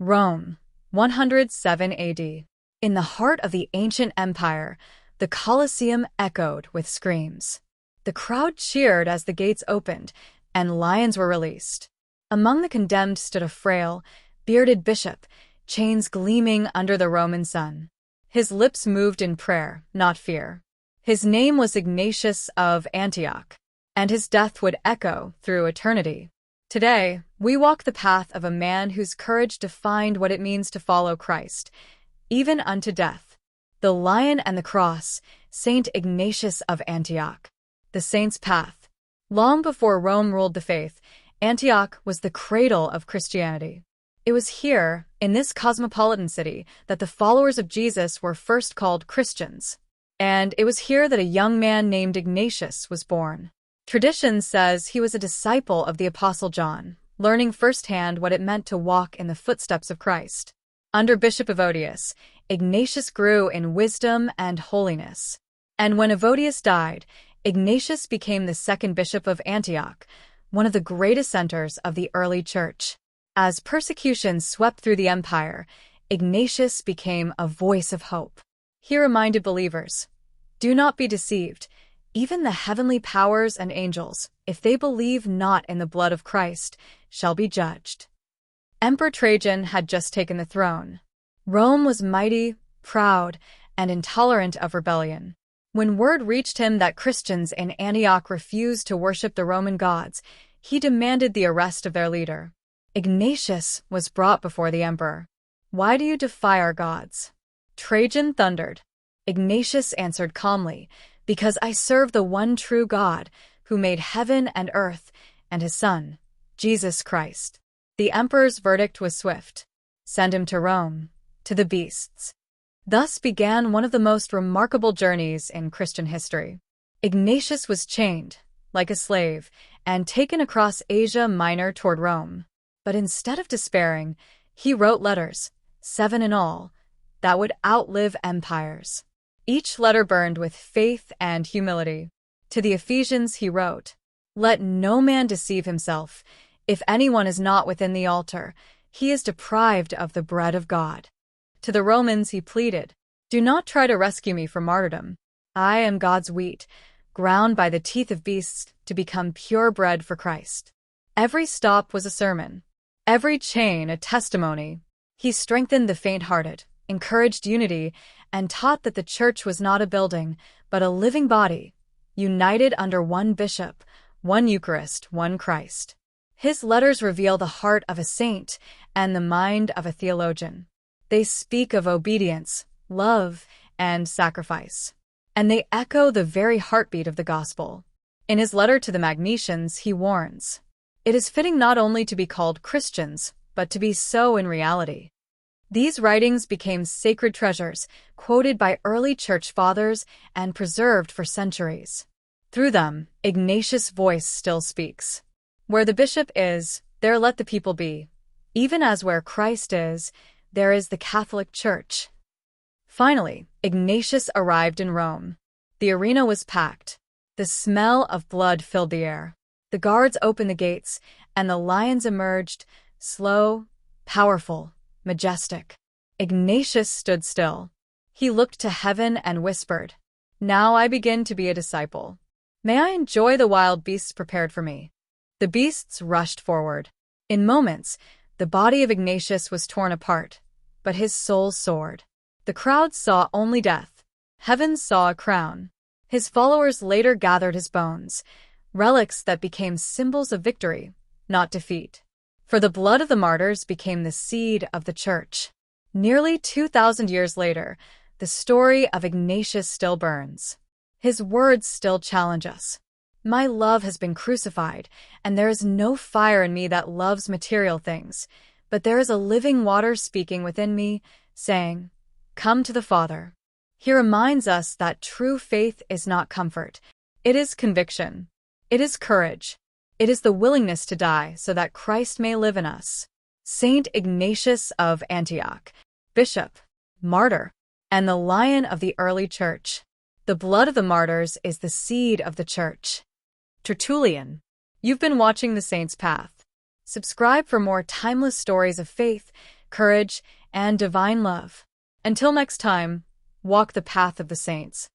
Rome, 107 AD. In the heart of the ancient empire, the Colosseum echoed with screams. The crowd cheered as the gates opened, and lions were released. Among the condemned stood a frail, bearded bishop, chains gleaming under the Roman sun. His lips moved in prayer, not fear. His name was Ignatius of Antioch, and his death would echo through eternity. Today, we walk the path of a man whose courage defined what it means to follow Christ, even unto death. The Lion and the Cross, Saint Ignatius of Antioch. The Saint's Path. Long before Rome ruled the faith, Antioch was the cradle of Christianity. It was here, in this cosmopolitan city, that the followers of Jesus were first called Christians. And it was here that a young man named Ignatius was born. Tradition says he was a disciple of the Apostle John, learning firsthand what it meant to walk in the footsteps of Christ. Under Bishop Evodius, Ignatius grew in wisdom and holiness. And when Evodius died, Ignatius became the second bishop of Antioch, one of the greatest centers of the early church. As persecution swept through the empire, Ignatius became a voice of hope. He reminded believers, "Do not be deceived. Even the heavenly powers and angels, if they believe not in the blood of Christ, shall be judged." Emperor Trajan had just taken the throne. Rome was mighty, proud, and intolerant of rebellion. When word reached him that Christians in Antioch refused to worship the Roman gods, he demanded the arrest of their leader. Ignatius was brought before the emperor. "Why do you defy our gods?" Trajan thundered. Ignatius answered calmly, "Because I serve the one true God, who made heaven and earth, and his Son, Jesus Christ." The emperor's verdict was swift. Send him to Rome, to the beasts. Thus began one of the most remarkable journeys in Christian history. Ignatius was chained, like a slave, and taken across Asia Minor toward Rome. But instead of despairing, he wrote letters, 7 in all, that would outlive empires. Each letter burned with faith and humility. To the Ephesians he wrote, "Let no man deceive himself. If anyone is not within the altar, he is deprived of the bread of God." To the Romans he pleaded, "Do not try to rescue me from martyrdom. I am God's wheat, ground by the teeth of beasts to become pure bread for Christ." Every stop was a sermon, every chain a testimony. He strengthened the faint-hearted, encouraged unity, and taught that the church was not a building, but a living body, united under one bishop, one Eucharist, one Christ. His letters reveal the heart of a saint and the mind of a theologian. They speak of obedience, love, and sacrifice. And they echo the very heartbeat of the gospel. In his letter to the Magnesians, he warns, "It is fitting not only to be called Christians, but to be so in reality." These writings became sacred treasures, quoted by early church fathers and preserved for centuries. Through them, Ignatius' voice still speaks. Where the bishop is, there let the people be. Even as where Christ is, there is the Catholic Church. Finally, Ignatius arrived in Rome. The arena was packed. The smell of blood filled the air. The guards opened the gates, and the lions emerged, slow, powerful, majestic. Ignatius stood still. He looked to heaven and whispered, "Now I begin to be a disciple. May I enjoy the wild beasts prepared for me." The beasts rushed forward. In moments, the body of Ignatius was torn apart, but his soul soared. The crowd saw only death. Heaven saw a crown. His followers later gathered his bones, relics that became symbols of victory, not defeat. For the blood of the martyrs became the seed of the church. Nearly 2,000 years later, the story of Ignatius still burns. His words still challenge us. "My love has been crucified, and there is no fire in me that loves material things, but there is a living water speaking within me, saying, 'Come to the Father.'" He reminds us that true faith is not comfort. It is conviction. It is courage. It is the willingness to die so that Christ may live in us. Saint Ignatius of Antioch, bishop, martyr, and the lion of the early church. The blood of the martyrs is the seed of the church. Tertullian. You've been watching The Saint's Path. Subscribe for more timeless stories of faith, courage, and divine love. Until next time, walk the path of the saints.